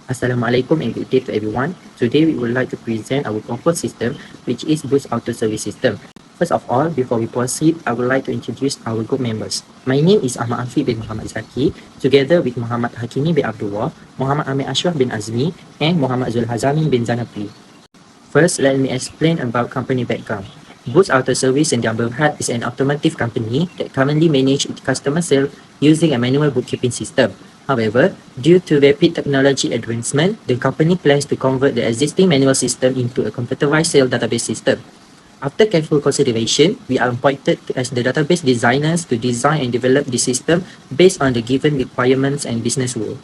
Assalamualaikum and good day to everyone. Today we would like to present our proposed system, which is Boost Auto Service System. First of all, before we proceed, I would like to introduce our group members. My name is Ahmad Afiq bin Muhammad Zaki, together with Muhammad Hakimi bin Abdullah, Muhammad Amir Ashraf bin Azmi, and Muhammad Zul Hazami bin Zanapri. First, let me explain about company background. Boost Auto Service in Jambal Berhad is an automotive company that currently manages customer sales using a manual bookkeeping system. However, due to rapid technology advancement, the company plans to convert the existing manual system into a computerized sales database system. After careful consideration, we are appointed as the database designers to design and develop the system based on the given requirements and business rules.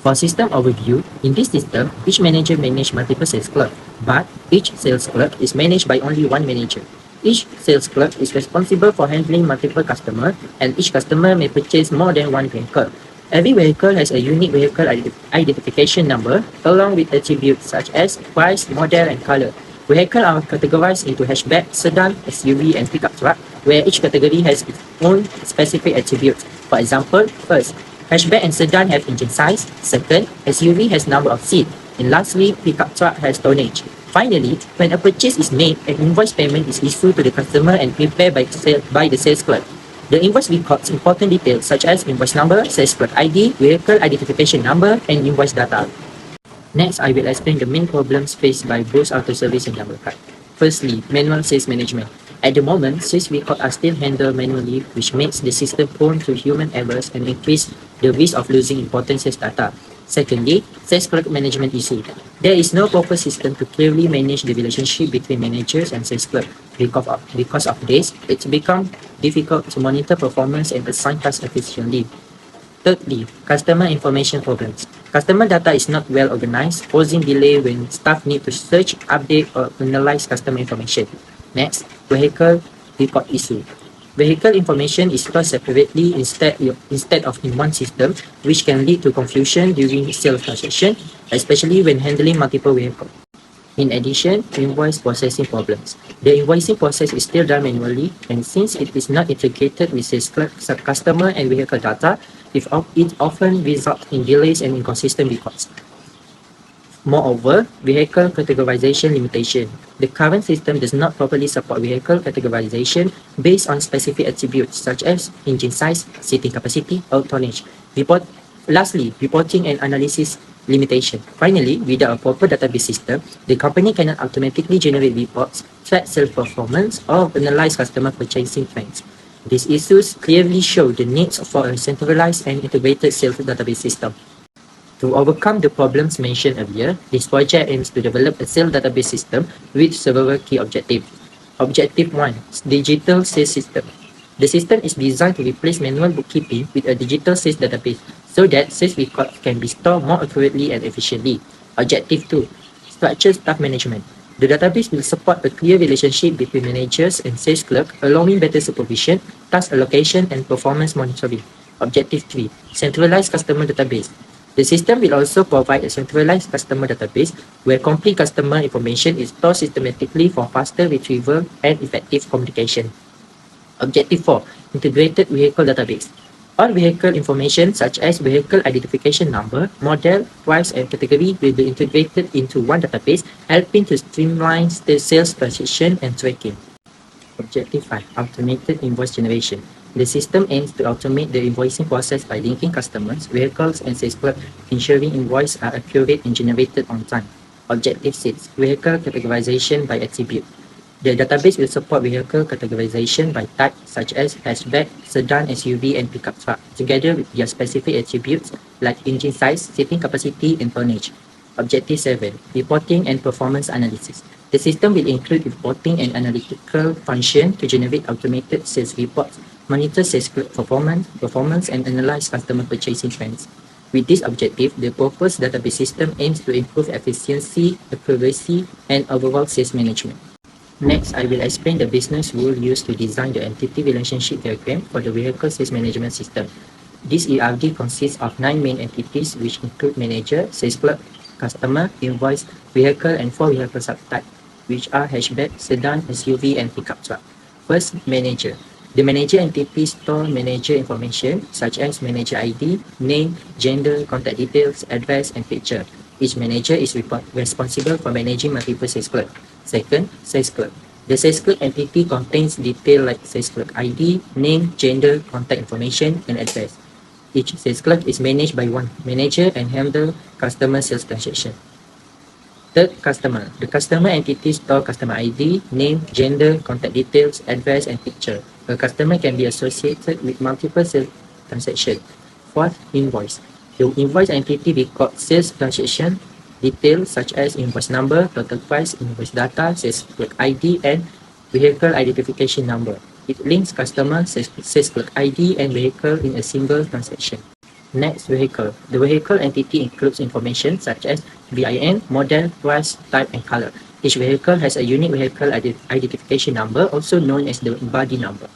For system overview, in this system, each manager manages multiple sales clerks, but each sales clerk is managed by only one manager. Each sales clerk is responsible for handling multiple customers, and each customer may purchase more than one vehicle. Every vehicle has a unique vehicle identification number along with attributes such as price, model, and color. Vehicles are categorized into hatchback, sedan, SUV, and pickup truck, where each category has its own specific attributes. For example, first, hatchback and sedan have engine size. Second, SUV has number of seats. And lastly, pickup truck has tonnage. Finally, when a purchase is made, an invoice payment is issued to the customer and prepared by the sales clerk. The invoice records important details such as invoice number, sales clerk ID, vehicle identification number, and invoice data. Next, I will explain the main problems faced by Boost Auto Service in Jambal Berhad. Firstly, manual sales management. At the moment, sales records are still handled manually, which makes the system prone to human errors and increase the risk of losing important sales data. Secondly, sales clerk management issue. There is no proper system to clearly manage the relationship between managers and sales clerk. Because of this, it's become difficult to monitor performance and assign tasks efficiently. Thirdly, customer information problems. Customer data is not well organized, causing delay when staff need to search, update, or analyze customer information. Next, vehicle report issue. Vehicle information is stored separately instead of in one system, which can lead to confusion during sales transaction, especially when handling multiple vehicles. In addition, invoice processing problems. The invoicing process is still done manually, and since it is not integrated with sales clerk, customer, and vehicle data, it often results in delays and inconsistent records. Moreover, vehicle categorization limitation. The current system does not properly support vehicle categorization based on specific attributes such as engine size, seating capacity, or tonnage. Lastly, reporting and analysis limitation. Finally, without a proper database system, the company cannot automatically generate reports, track sales performance, or analyze customer purchasing trends. These issues clearly show the needs for a centralized and integrated sales database system. To overcome the problems mentioned earlier, this project aims to develop a sales database system with several key objectives. Objective 1. Digital sales system. The system is designed to replace manual bookkeeping with a digital sales database so that sales records can be stored more accurately and efficiently. Objective 2. Structured staff management. The database will support a clear relationship between managers and sales clerks, allowing better supervision, task allocation, and performance monitoring. Objective 3. Centralized customer database. The system will also provide a centralized customer database where complete customer information is stored systematically for faster retrieval and effective communication. Objective 4. Integrated vehicle database. All vehicle information such as vehicle identification number, model, price, and category will be integrated into one database, helping to streamline the sales transaction and tracking. Objective 5. Automated invoice generation. The system aims to automate the invoicing process by linking customers, vehicles, and sales clerks, ensuring invoices are accurate and generated on time. Objective 6. Vehicle categorization by attribute. The database will support vehicle categorization by type such as hatchback, sedan, SUV, and pickup truck, together with their specific attributes like engine size, seating capacity, and tonnage. Objective 7. Reporting and performance analysis. The system will include reporting and analytical function to generate automated sales reports, monitor sales performance, and analyze customer purchasing trends. With this objective, the proposed database system aims to improve efficiency, accuracy, and overall sales management. Next, I will explain the business rule used to design the entity relationship diagram for the vehicle sales management system. This ERD consists of 9 main entities which include manager, sales clerk, customer, invoice, vehicle, and 4 vehicle subtypes, which are hatchback, sedan, SUV, and pickup truck. First, manager. The manager entity store manager information such as manager ID, name, gender, contact details, address, and picture. Each manager is responsible for managing multiple sales clerk. Second, sales clerk. The sales clerk entity contains details like sales clerk ID, name, gender, contact information, and address. Each sales clerk is managed by one manager and handle customer sales transaction. Third, customer. The customer entity store customer ID, name, gender, contact details, address, and picture. A customer can be associated with multiple sales transactions. Fourth, invoice. The invoice entity records sales transaction details such as invoice number, total price, invoice data, sales clerk ID, and vehicle identification number. It links customer, sales clerk ID, and vehicle in a single transaction. Next, vehicle. The vehicle entity includes information such as VIN, model, price, type, and color. Each vehicle has a unique vehicle identification number, also known as the body number.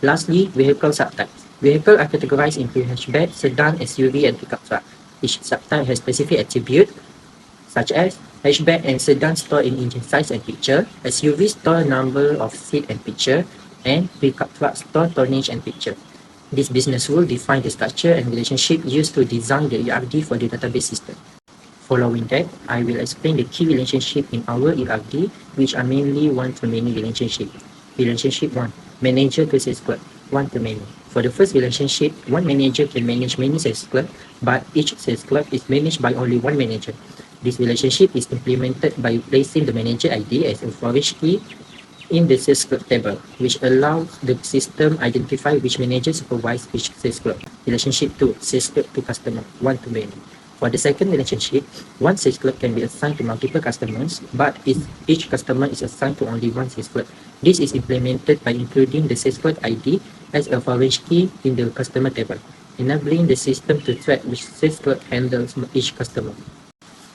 Lastly, vehicle subtypes. Vehicles are categorized into hatchback, sedan, SUV, and pickup truck. Each subtype has specific attributes such as hatchback and sedan store in engine size and picture, SUV store number of seat and picture, and pickup truck store tonnage and picture. This business rule defines the structure and relationship used to design the ERD for the database system. Following that, I will explain the key relationship in our ERD, which are mainly one-to-many relationship. Relationship 1. Manager to sales clerk, one-to-many. For the first relationship, one manager can manage many sales clerks, but each sales clerk is managed by only one manager. This relationship is implemented by placing the manager ID as a foreign key in the sales clerk table, which allows the system identify which manager supervise each sales clerk. Relationship 2, sales clerk to customer, one-to-many. For the second relationship, one sales clerk can be assigned to multiple customers, but each customer is assigned to only one sales clerk. This is implemented by including the sales clerk ID as a foreign key in the customer table, enabling the system to track which sales clerk handles each customer.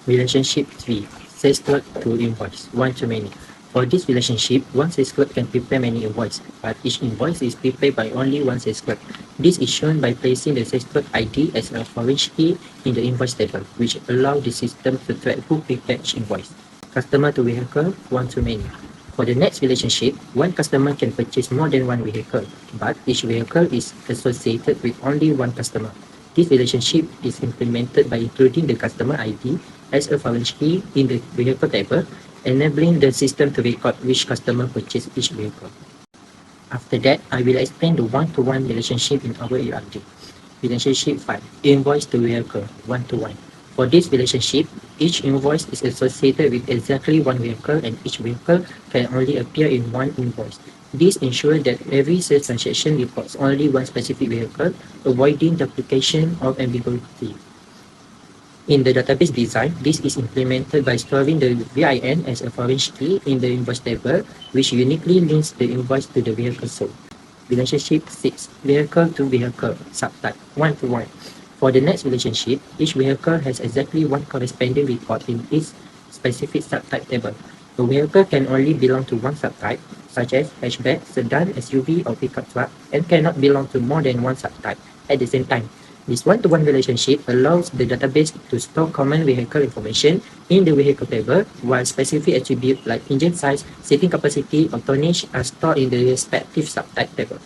Relationship 3, sales clerk to invoice, one-to-many. For this relationship, one sales clerk can prepare many invoices, but each invoice is prepared by only one sales clerk. This is shown by placing the sales clerk ID as a foreign key in the invoice table, which allows the system to track who prepared each invoice. Customer to vehicle, one-to-many. For the next relationship, one customer can purchase more than one vehicle, but each vehicle is associated with only one customer. This relationship is implemented by including the customer ID as a foreign key in the vehicle table, enabling the system to record which customer purchased each vehicle. After that, I will explain the one-to-one relationship in our ERD. Relationship 5, invoice to vehicle, one-to-one. For this relationship, each invoice is associated with exactly one vehicle and each vehicle can only appear in one invoice. This ensures that every sales transaction reports only one specific vehicle, avoiding duplication of ambiguity. In the database design, this is implemented by storing the VIN as a foreign key in the invoice table, which uniquely links the invoice to the vehicle sold. Relationship 6, vehicle to vehicle, subtype, one-to-one. For the next relationship, each vehicle has exactly one corresponding record in its specific subtype table. A vehicle can only belong to one subtype, such as hatchback, sedan, SUV, or pickup truck, and cannot belong to more than one subtype at the same time. This one-to-one relationship allows the database to store common vehicle information in the vehicle table, while specific attributes like engine size, seating capacity, or tonnage are stored in the respective subtype table.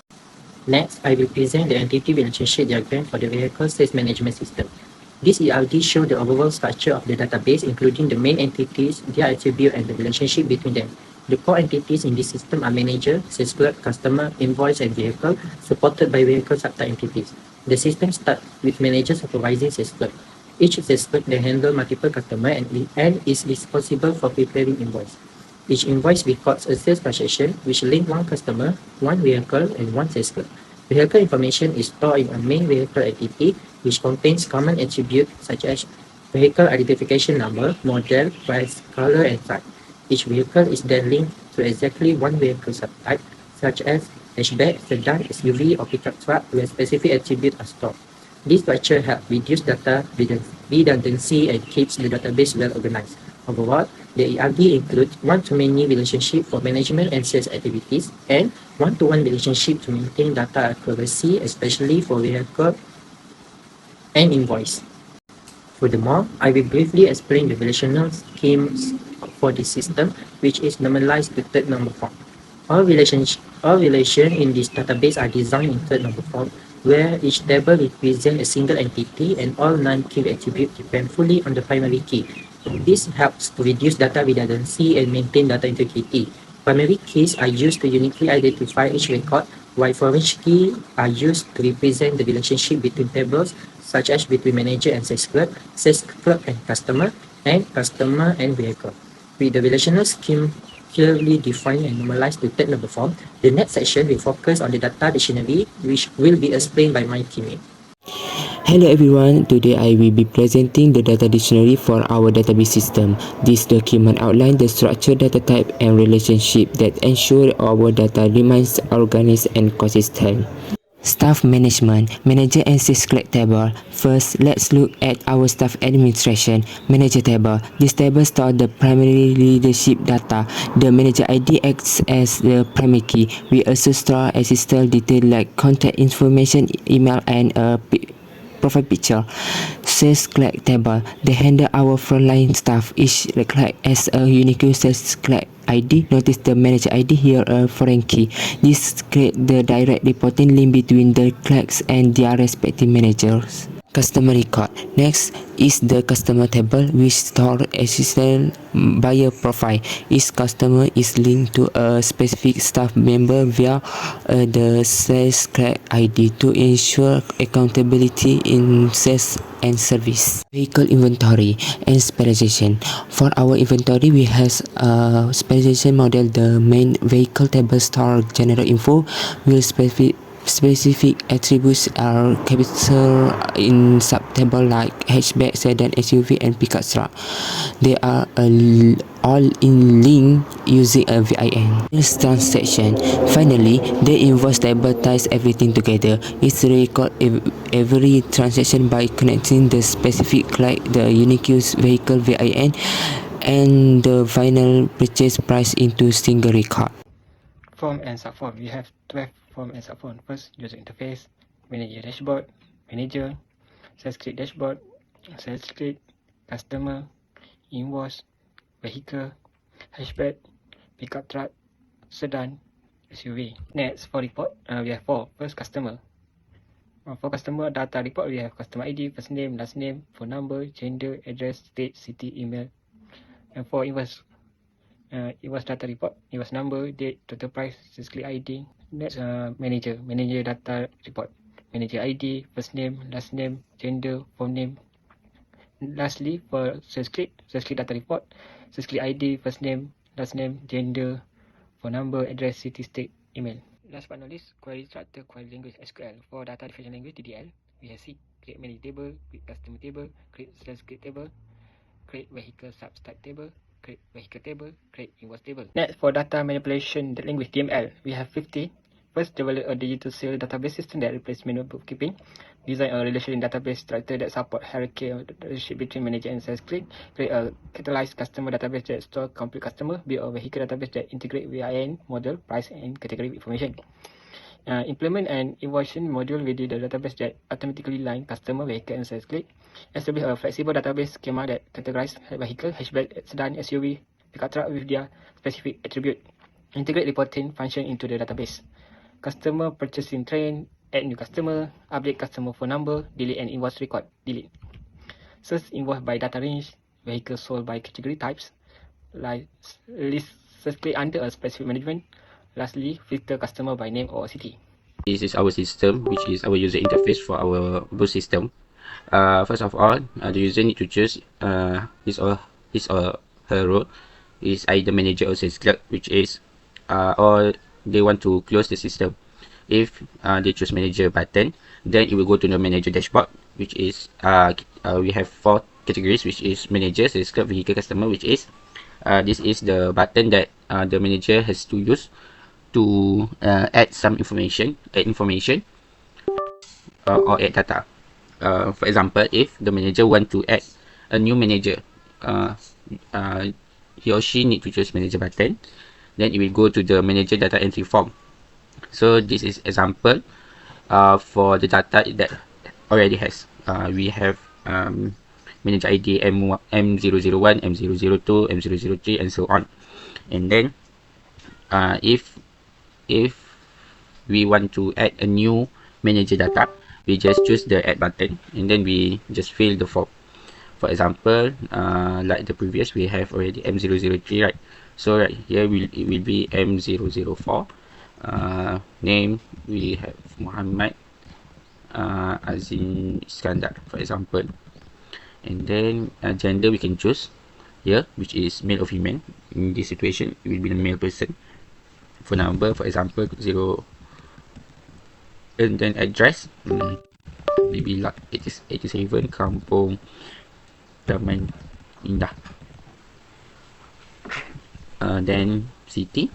Next, I will present the entity relationship diagram for the vehicle sales management system. This ERD shows the overall structure of the database, including the main entities, their attribute, and the relationship between them. The core entities in this system are manager, sales clerk, customer, invoice, and vehicle, supported by vehicle subtype entities. The system starts with manager supervising sales clerk. Each sales clerk then handles multiple customers and is responsible for preparing invoice. Each invoice records a sales transaction which links one customer, one vehicle, and one sales clerk. Vehicle information is stored in a main vehicle entity which contains common attributes such as vehicle identification number, model, price, color, and type. Each vehicle is then linked to exactly one vehicle subtype, such as hatchback, sedan, SUV, or pickup truck, where specific attributes are stored. This structure helps reduce data redundancy and keeps the database well organized. Overall, the ERD includes one-to-many relationship for management and sales activities and one-to-one relationship to maintain data accuracy, especially for vehicle and invoice. Furthermore, I will briefly explain the relational schemes for this system, which is normalized to third number form. All relation in this database are designed in third number form, where each table represents a single entity and all non-key attributes depend fully on the primary key. This helps to reduce data redundancy and maintain data integrity. Primary keys are used to uniquely identify each record, while foreign keys are used to represent the relationship between tables, such as between manager and sales clerk and customer and vehicle. With the relational scheme clearly defined and normalized to third number form, the next section will focus on the data dictionary, which will be explained by my teammate. Hello everyone, today I will be presenting the data dictionary for our database system. This document outlines the structure, data type and relationship that ensure our data remains organized and consistent. Staff management, manager and sales clerk table. First, let's look at our staff administration manager table. This table stores the primary leadership data. The manager ID acts as the primary key. We also store assistant details like contact information, email and a profile picture. Sales clerk table. They handle our frontline staff. Each clerk has a unique sales clerk ID. Notice the manager ID here, a foreign key. This creates the direct reporting link between the clerks and their respective managers. Customer record. Next is the customer table, which stores existing buyer profile. Each customer is linked to a specific staff member via the sales clerk ID to ensure accountability in sales and service. Vehicle inventory and specialization. For our inventory, we have a specialization model. The main vehicle table store general info will specific attributes are captured in subtable like hatchback, sedan, SUV and pickup truck. They are all in link using a VIN. This transaction. Finally, the invoice table ties everything together. It records every transaction by connecting the specific like the unique vehicle VIN and the final purchase price into single record. Form and subform. We have 12 form and subform. First, user interface, manager dashboard, manager, sales script dashboard, sales script, customer, invoice, vehicle, hatchback, pickup truck, sedan, SUV. Next, for report, we have four. First, customer. For customer data report, we have customer ID, first name, last name, phone number, gender, address, state, city, email. And for invoice, invoice data report, invoice number, date, total price, sales clerk ID. Next, manager data report, manager ID, first name, last name, gender, phone name. Lastly, for sales clerk data report, sales clerk ID, first name, last name, gender, phone number, address, city, state, email. Last but not least, query structure, query language, SQL. For data definition language, DDL, we have C, create manager table, create customer table, create sales clerk table, create vehicle subtype table, create vehicle table, create invoice table. Next, for data manipulation language, DML, we have 50. First, develop a digital sales database system that replaces manual bookkeeping. Design a relational database structure that support hierarchy of the relationship between manager and sales clerk. Create a catalyzed customer database that store complete customer. Build a vehicle database that integrate VIN, model, price, and category information. Implement an invoicing module within the database that automatically line customer, vehicle, and sales clerk. Establish a flexible database schema that categorize vehicle, hatchback, sedan, SUV, pickup truck with their specific attribute. Integrate reporting function into the database. Customer purchasing trend, add new customer, update customer phone number, delete an invoice record, delete. Search invoice by data range, vehicle sold by category types, like list sales clerk under a specific management. Lastly, filter customer by name or city. This is our system, which is our user interface for our booth system. First of all, the user need to choose his or her role is either manager or sales clerk, which is or they want to close the system. If they choose manager button, then it will go to the manager dashboard, which is we have 4 categories, which is manager, sales clerk, vehicle, customer, which is this is the button that the manager has to use to add some information, or add data. For example, if the manager want to add a new manager, he or she need to choose manager button. Then it will go to the manager data entry form. So this is example for the data that already has. We have manager ID M001, M002, M003, and so on. And then if if we want to add a new manager data, we just choose the add button and then we just fill the form. For example, like the previous, we have already M003, right? So right here it will be M004. Name, we have Muhammad Azim Iskandar, for example. And then gender we can choose here, which is male or female. In this situation, it will be the male person. Phone number, for example, 0. And then address, maybe lot 87 Kampung Taman Indah. Then city,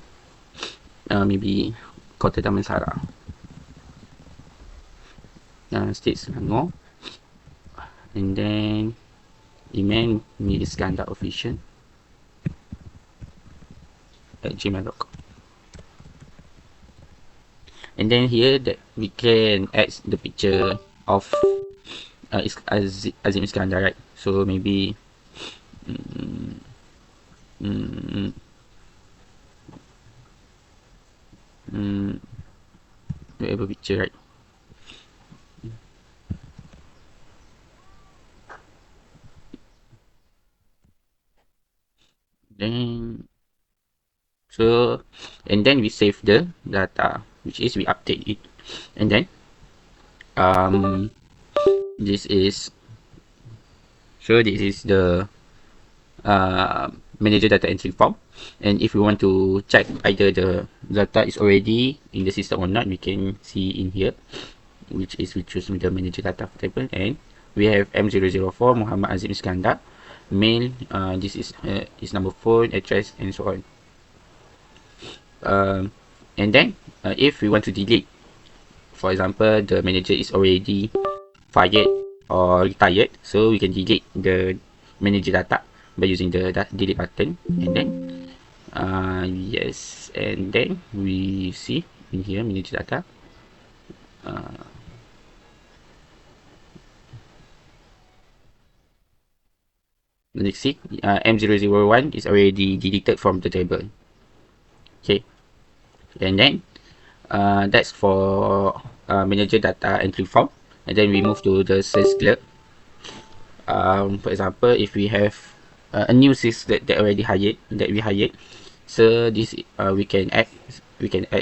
maybe Kota Damansara. State Selangor. And then email me Iskandar official @gmail.com. And then here that we can add the picture of Azim Iskandar, right? So maybe whatever picture, right? Then and then we save the data, which is we update it, and then this is the manager data entry form. And if we want to check either the data is already in the system or not, we can see in here, which is we choose the manager data table, and we have M004 Muhammad Azim Iskandar, mail, this is his number, phone, address, and so on. And then if we want to delete, for example, the manager is already fired or retired, so we can delete the manager data by using the delete button. And then yes, and then we see in here manager data. Let's see, M001 is already deleted from the table. Okay, and then that's for manager data entry form. And then we move to the sales clerk. For example, if we have a new sales that we hired, so this we can add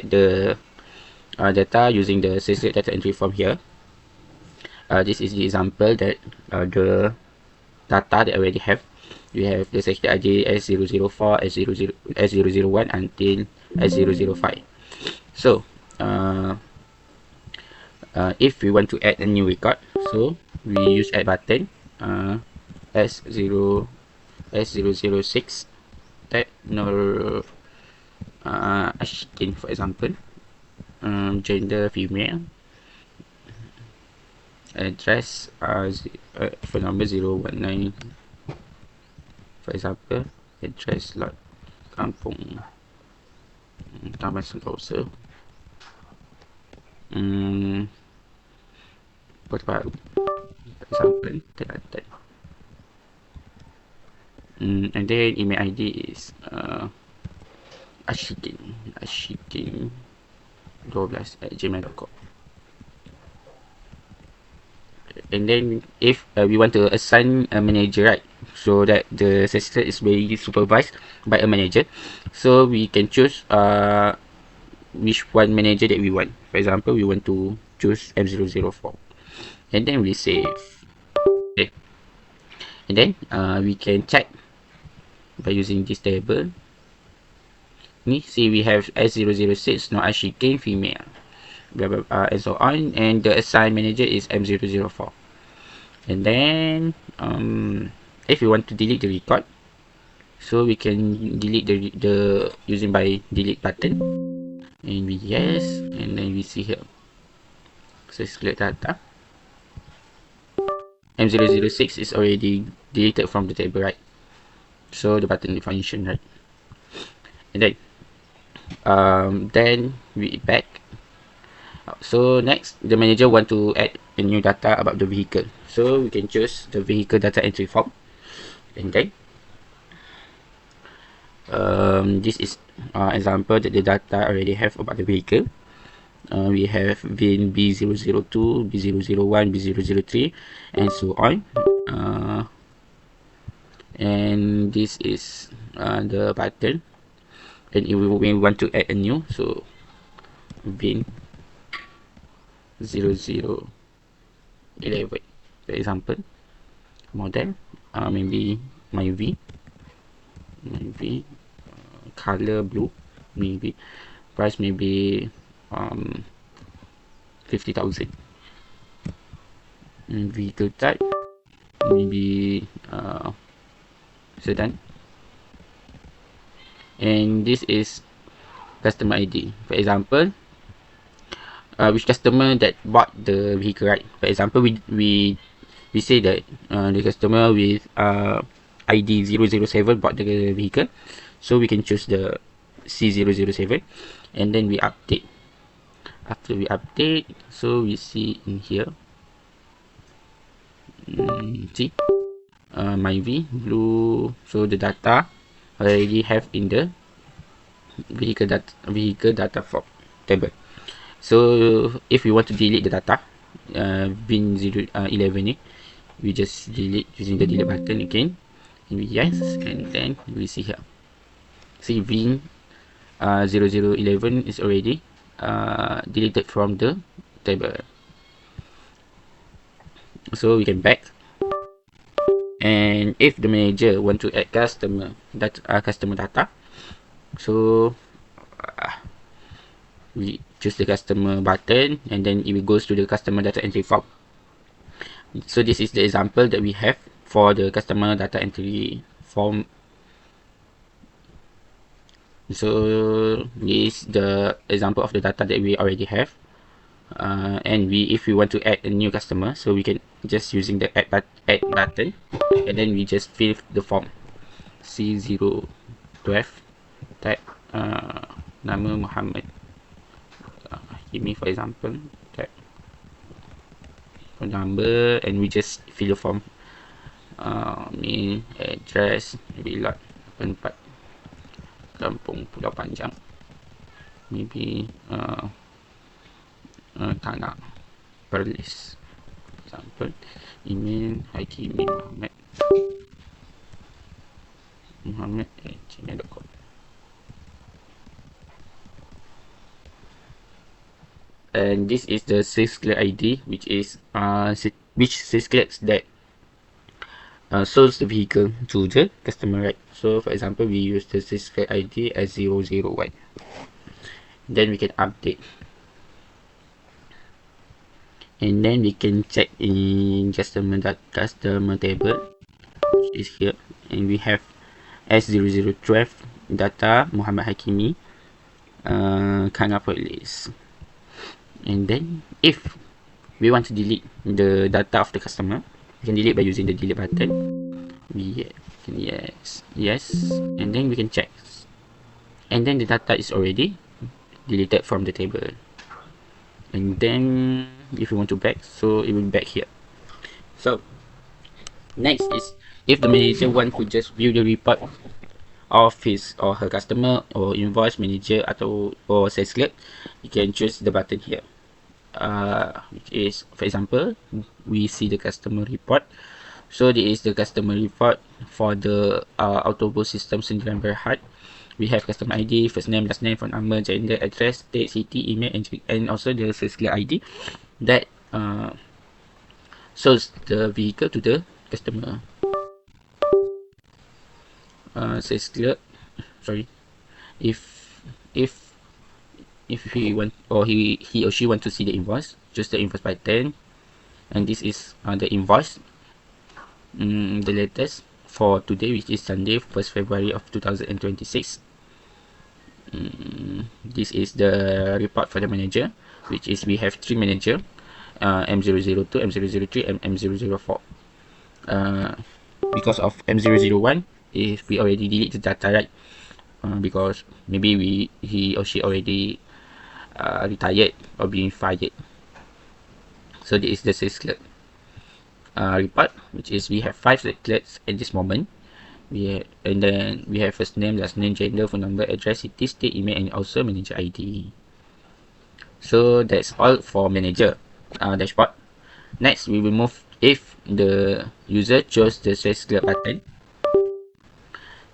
the data using the sales clerk data entry form here. This is the example that the data that I already have. We have the sales clerk ID S004, S001 until S005. So if we want to add a new record, so we use add button, S006 type Nur Ashkin, for example, gender female, address phone number 019, for example, address lot Kampung Taman Sentosa, Kota Baru, for example, Kelantan. And then email ID is ashikin12@gmail.com. And then if we want to assign a manager, right, so that the system is very supervised by a manager, so we can choose which one manager that we want. For example, we want to choose M004, and then we save. Okay, and then we can check by using this table. See, we have S006 Nur Ashikin female, blah, blah, and so on, and the assigned manager is M004. And then if we want to delete the record, so we can delete the using by delete button, and we yes, and then we see here, so select data. M006 is already deleted from the table, right? So the button function, right? And then we back. So next, the manager want to add a new data about the vehicle, so we can choose the vehicle data entry form. And then This is example that the data already have about the vehicle. We have VIN B002, B001, B003, and so on. And this is the button. And if we want to add a new, so VIN 0011, for example, model, maybe my V, color blue, maybe price maybe 50,000. Vehicle type maybe sedan. And this is customer ID. For example, which customer that bought the vehicle, right? For example, we say that the customer with ID 007 bought the vehicle, so we can choose the C007, and then we update. After we update, so we see in here, see, my V blue, so the data already have in the vehicle data form table. So if we want to delete the data, VIN 011, we just delete using the delete button again, and we yes, and then we see here, see VIN 0011 is already deleted from the table. So we can back, and if the manager want to add customer data, so we choose the customer button, and then it goes to the customer data entry form. So this is the example that we have for the customer data entry form. So this is the example of the data that we already have, and if we want to add a new customer, so we can just using the add button, and then we just fill the form. C012 type nama Muhammad Hakimi, for example, type phone number, and we just fill the form. Mail, address, maybe lot 84 Kampung Pulau Panjang, maybe Tanah Perlis, for example. Email Hakimi Muhammad@gmail.com. And this is the sysclear ID, which is which sysclears that shows the vehicle to the customer, right? So for example, we use the sysclear ID as 001. Then we can update, and then we can check in customer table, which is here, and we have S0012 data Muhammad Hakimi, Kanga Police. And then if we want to delete the data of the customer, we can delete by using the delete button. Yes, and then we can check, and then the data is already deleted from the table. And then if you want to back, so it will back here. So next is if the manager want to just view the report of his or her customer, or invoice manager or sales clerk, you can choose the button here, which is, for example, we see the customer report. So this is the customer report for the Autobus system Sdn Bhd. We have customer ID, first name, last name, phone number, gender, address, state, city, email, and also the sales clerk ID that shows the vehicle to the customer. Sales clerk, sorry, if he want, or he or she want to see the invoice, choose the invoice button, and this is the invoice, the latest for today, which is Sunday, 1st February of 2026. This is the report for the manager, which is we have 3 manager, M002, M003, and M004. Because of M001, if we already delete the data, right? Because maybe he or she already retired or being fired. So this is the sales clerk report, which is we have 5 sales clerks at this moment, And then we have first name, last name, gender, phone number, address, city, state, email, and also manager ID. So that's all for manager dashboard. Next, we will move if the user chose the Sales Club button.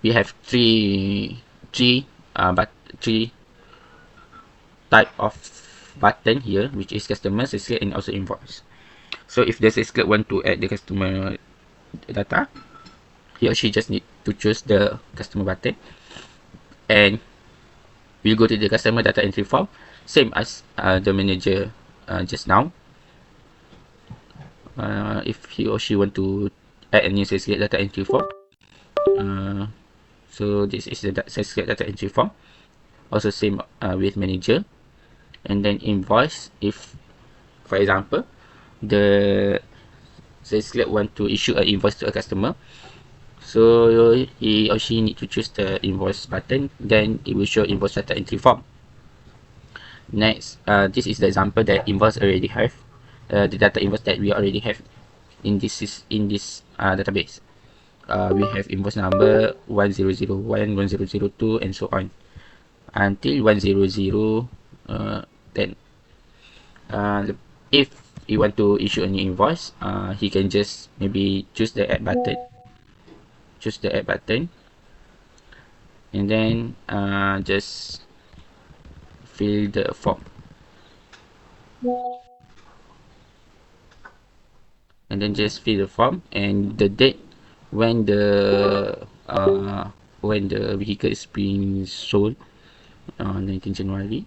We have three type of button here, which is customer, Sales Club, and also invoice. So if the Sales Club want to add the customer data, he or she just need to choose the customer button, and we'll go to the customer data entry form, same as the manager just now. If he or she want to add a new Sales Club data entry form, so this is the Sales Club data entry form. Also same with manager. And then invoice, if for example the Sales Club want to issue an invoice to a customer, so he or she need to choose the invoice button, then it will show invoice data entry form. Next, this is the example that invoice already have, the data invoice that we already have in this database. We have invoice number 1001, 1002, and so on until 100. Then if you want to issue a new invoice, he can just maybe choose the add button, and then just fill the form, and and the date when the vehicle is being sold, 19 January.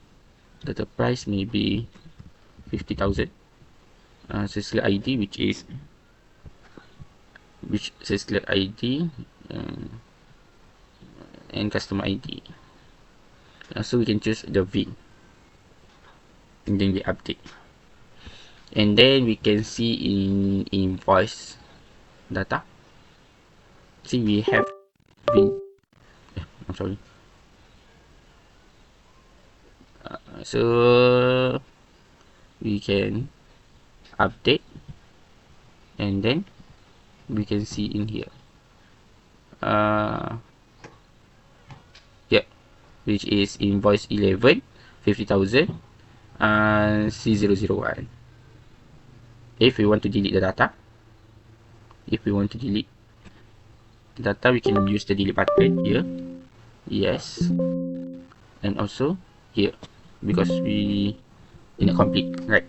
The price may be 50,000. Sales Club ID, Sales Club ID and customer ID. So we can choose the V, and then we update, and then we can see in invoice data. See, we have V. I'm sorry. So we can update, and then we can see in here, which is invoice 11, 50,000, C001. If we want to delete the data, we can use the delete button here, yes, and also here, because we didn't complete, right?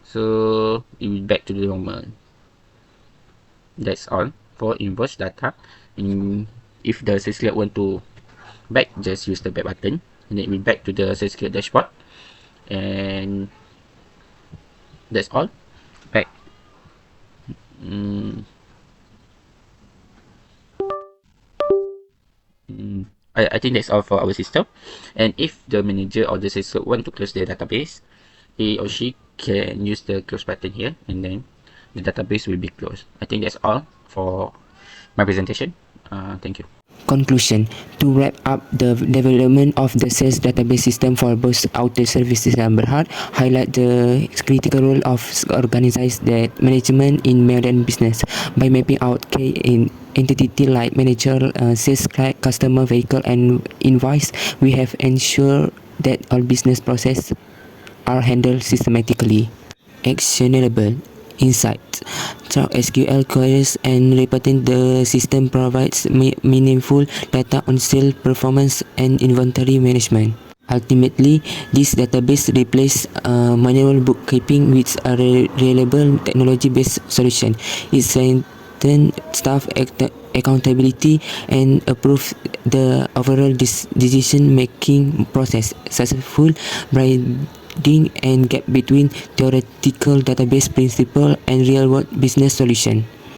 So it will back to the normal. That's all for invoice data. And if the Sales Club want to back, just use the back button, and then it will back to the Sales Club dashboard. And that's all. Back. I think that's all for our system. And if the manager or the Sales Club want to close the database, he or she can use the close button here, and then the database will be closed. I think that's all for my presentation. Thank you. Conclusion. To wrap up the development of the sales database system for both auto services and Berhad, highlight the critical role of organized management in modern business. By mapping out key entity like manager, sales, customer, vehicle, and invoice, we have ensured that all business processes are handled systematically. Actionable insights. Through SQL queries and reporting, the system provides meaningful data on sales performance and inventory management. Ultimately, this database replaces manual bookkeeping with a reliable technology-based solution. It strengthens staff accountability and improves the overall decision-making process. Successful bridging and gap between theoretical database principle and real-world business solution.